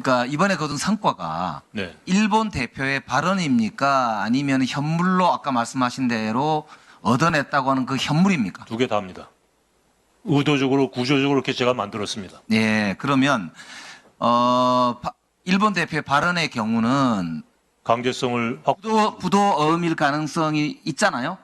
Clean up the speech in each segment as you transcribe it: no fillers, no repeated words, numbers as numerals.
그러니까 이번에 거둔 성과가 네. 일본 대표의 발언입니까? 아니면 현물로 아까 말씀하신 대로 얻어냈다고 하는 그 현물입니까? 두 개 다입니다. 의도적으로 구조적으로 이렇게 제가 만들었습니다. 네, 그러면 일본 대표의 발언의 경우는 강제성을 부도 어음일 가능성이 있잖아요.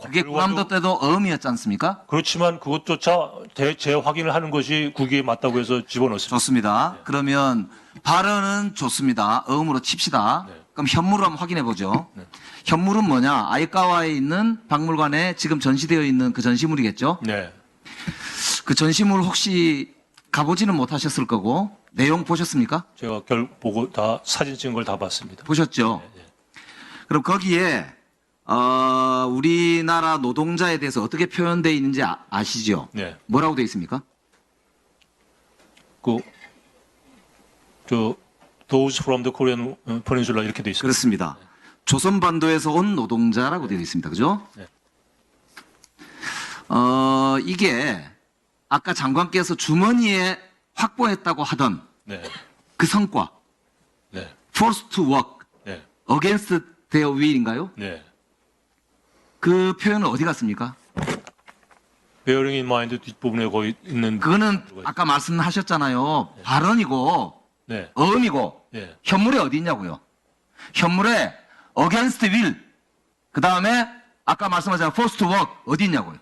그게 고남도 때도 어음이었지 않습니까? 그렇지만 그것조차 재확인을 하는 것이 국익에 맞다고 해서 집어넣습니다. 좋습니다. 그러면 발언은 좋습니다. 어음으로 칩시다. 네. 그럼 현물을 한번 확인해 보죠. 네. 현물은 뭐냐? 아이카와에 있는 박물관에 지금 전시되어 있는 그 전시물이겠죠? 네. 그 전시물 혹시 가보지는 못하셨을 거고 내용 보셨습니까? 제가 보고 다 사진 찍은 걸 다 봤습니다. 보셨죠? 네. 그럼 거기에 우리나라 노동자에 대해서 어떻게 표현되어 있는지 아시죠? 네. 뭐라고 되어 있습니까? those from the Korean Peninsula 이렇게 돼 있습니다. 그렇습니다. 조선반도에서 온 노동자라고 되어 있습니다. 그죠? 네. 이게 아까 장관께서 주머니에 확보했다고 하던 네. 그 성과, 네. forced to work 네. against their will인가요? 네. 그 표현은 어디 갔습니까? bearing in mind 뒷부분에 거의 있는 그거는 아까 말씀하셨잖아요. 발언이고 네. 어음이고 네. 현물에 어디 있냐고요. 현물에 against will 그 다음에 아까 말씀하신 forced to work 어디 있냐고요.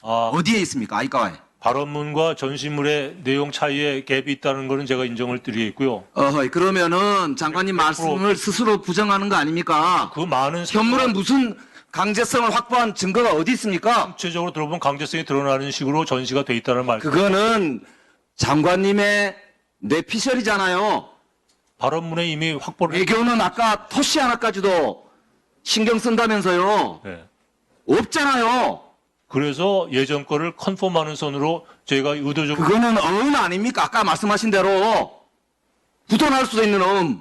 어디에 있습니까? 아이카와에. 발언문과 전시물의 내용 차이에 갭이 있다는 것은 제가 인정을 드리겠고요. 그러면은 장관님 말씀을 스스로 부정하는 거 아닙니까? 그 많은 현물은 무슨 강제성을 확보한 증거가 어디 있습니까? 구체적으로 들어보면 강제성이 드러나는 식으로 전시가 돼 있다는 말. 그거는 장관님의 뇌피셜이잖아요. 발언문에 이미 확보를 외교는 아까 토시 하나까지도 신경 쓴다면서요. 네. 없잖아요. 그래서 예전 거를 컨펌하는 선으로 저희가 의도적으로 그거는 어음 아닙니까? 아까 말씀하신 대로 부도날 수도 있는 어음.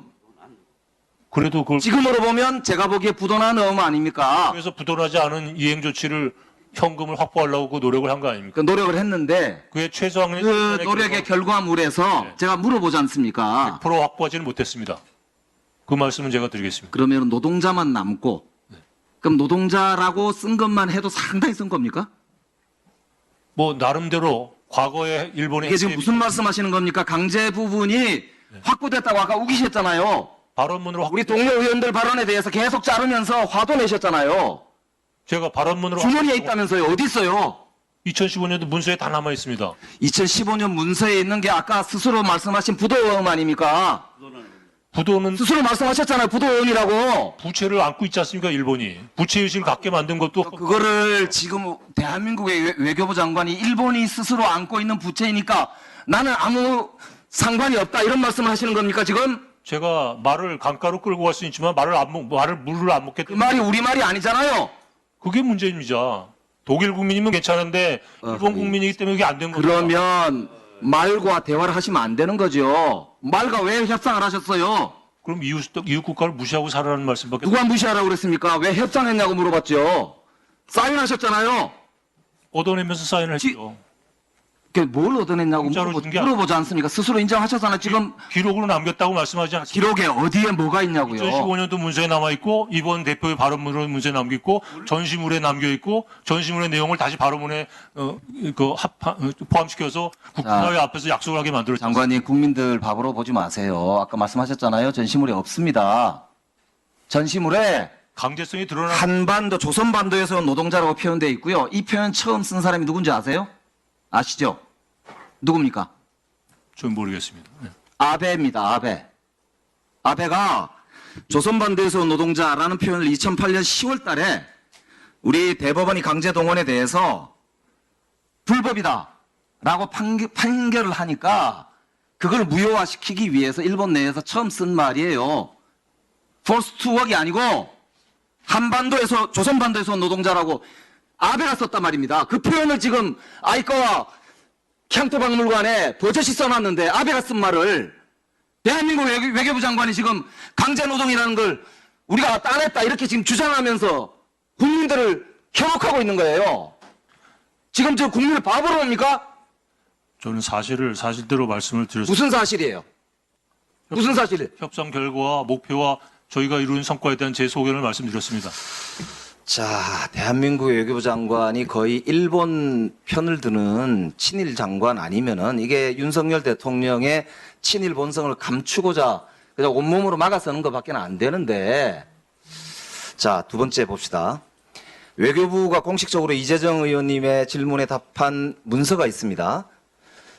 그래도 그걸 지금으로 보면 제가 보기에 부도난 어음 아닙니까? 그래서 부도나지 않은 이행 조치를 현금을 확보하려고 그 노력을 한 거 아닙니까? 그 노력을 했는데 그의 최소한의 그 노력의 결과물에서 네. 제가 물어보지 않습니까? 100% 확보하지는 못했습니다. 그 말씀은 제가 드리겠습니다. 그러면 노동자만 남고 그럼 노동자라고 쓴 것만 해도 상당히 쓴 겁니까? 뭐 나름대로 과거에 일본의 이게 지금 무슨 말씀하시는 겁니까? 강제 부분이 확보됐다고 아까 우기셨잖아요. 발언문으로 우리 동료 의원들 발언에 대해서 계속 자르면서 화도 내셨잖아요. 제가 발언문으로 주머니에 있다면서요. 어디 있어요? 2015년도 문서에 다 남아 있습니다. 2015년 문서에 있는 게 아까 스스로 말씀하신 부도음 아닙니까? 부도는 스스로 말씀하셨잖아요. 부도음이라고. 부채를 안고 있지 않습니까? 일본이 부채의식을 갖게 만든 것도 그거를 지금 대한민국의 외교부 장관이 일본이 스스로 안고 있는 부채이니까 나는 아무 상관이 없다 이런 말씀을 하시는 겁니까 지금? 제가 말을 강가로 끌고 갈 수 있지만 물을 안 먹겠다. 그 말이 우리 말이 아니잖아요. 그게 문제입니다. 독일 국민이면 괜찮은데 일본 국민이기 때문에 그게 안 된 겁니다. 그러면 말과 대화를 하시면 안 되는 거죠. 말과 왜 협상을 하셨어요? 그럼 이웃 국가를 무시하고 살아라는 말씀밖에. 누가 무시하라고 그랬습니까? 왜 협상했냐고 물어봤죠. 사인하셨잖아요. 얻어내면서 사인을 했죠. 그게 뭘 얻어냈냐고 공짜로 준게 물어보지 않습니까? 스스로 인정하셨잖아요. 지금 기록으로 남겼다고 말씀하지 않습니까? 기록에 어디에 뭐가 있냐고요. 2015년도 문서에 남아 있고 이번 대표의 발언문으로 문서에 남겨 있고 전시물에 남겨 있고 전시물의 내용을 다시 발언문에 포함시켜서 국가의 앞에서 약속을 하게 만들었죠. 장관님 국민들 바보로 보지 마세요. 아까 말씀하셨잖아요. 전시물이 없습니다. 전시물에 강제성이 드러난 한반도, 조선반도에서 온 노동자라고 표현되어 있고요. 이 표현 처음 쓴 사람이 누군지 아세요? 아시죠? 누굽니까? 전 모르겠습니다. 네. 아베입니다. 아베. 아베가 조선반도에서 온 노동자라는 표현을 2008년 10월 달에 우리 대법원이 강제동원에 대해서 불법이다 라고 판결을 하니까 그걸 무효화시키기 위해서 일본 내에서 처음 쓴 말이에요. forced to work이 아니고 한반도에서 조선반도에서 온 노동자라고 아베가 썼단 말입니다. 그 표현을 지금 아이카와 향토 박물관에 버젓이 써놨는데 아베가 쓴 말을 대한민국 외교부 장관이 지금 강제노동이라는 걸 우리가 따냈다 이렇게 지금 주장하면서 국민들을 현혹하고 있는 거예요. 지금 저 국민을 바보로 봅니까? 저는 사실대로 말씀을 드렸습니다. 무슨 사실이에요? 무슨 사실? 협상 결과와 목표와 저희가 이룬 성과에 대한 제 소견을 말씀드렸습니다. 자, 대한민국 외교부 장관이 거의 일본 편을 드는 친일 장관 아니면은 이게 윤석열 대통령의 친일 본성을 감추고자 그냥 온몸으로 막아서는 것밖에 안 되는데. 자, 두 번째 봅시다. 외교부가 공식적으로 이재정 의원님의 질문에 답한 문서가 있습니다.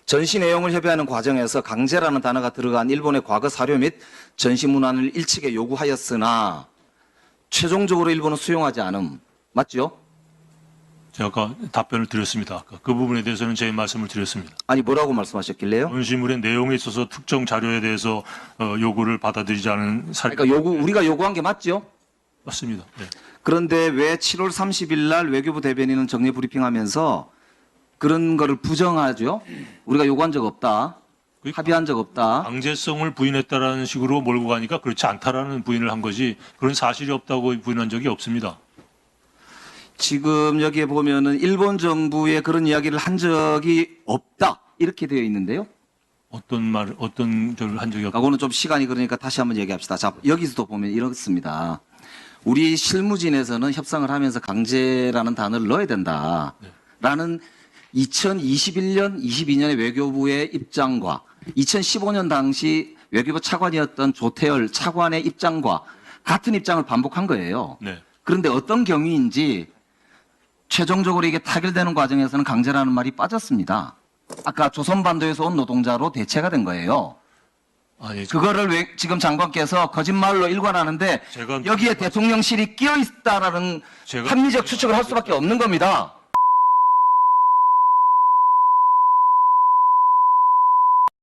전시 내용을 협의하는 과정에서 강제라는 단어가 들어간 일본의 과거 사료 및 전시 문안을 일찍에 요구하였으나 최종적으로 일본은 수용하지 않음. 맞죠? 제가 아까 답변을 드렸습니다. 아까 그 부분에 대해서는 제 말씀을 드렸습니다. 아니 뭐라고 말씀하셨길래요? 전시물의 내용에 있어서 특정 자료에 대해서 요구를 받아들이지 않은 사례 그러니까 우리가 요구한 게 맞죠? 맞습니다. 네. 그런데 왜 7월 30일 날 외교부 대변인은 정례 브리핑하면서 그런 거를 부정하죠? 우리가 요구한 적 없다. 합의한 적 없다. 강제성을 부인했다라는 식으로 몰고 가니까 그렇지 않다라는 부인을 한 거지 그런 사실이 없다고 부인한 적이 없습니다. 지금 여기에 보면은 일본 정부에 그런 이야기를 한 적이 없다. 이렇게 되어 있는데요. 어떤 저를 한 적이 없다. 그거는 좀 시간이 그러니까 다시 한번 얘기합시다. 자, 여기서도 보면 이렇습니다. 우리 실무진에서는 협상을 하면서 강제라는 단어를 넣어야 된다. 라는 2021년, 22년의 외교부의 입장과 2015년 당시 외교부 차관이었던 조태열 차관의 입장과 같은 입장을 반복한 거예요. 네. 그런데 어떤 경위인지 최종적으로 이게 타결되는 과정에서는 강제라는 말이 빠졌습니다. 아까 조선반도에서 온 노동자로 대체가 된 거예요. 아니, 그거를 지금 장관께서 거짓말로 일관하는데 제가 여기에 대통령실이 끼어 있다라는 제가- 합리적 추측을 할 수밖에 없는 겁니다.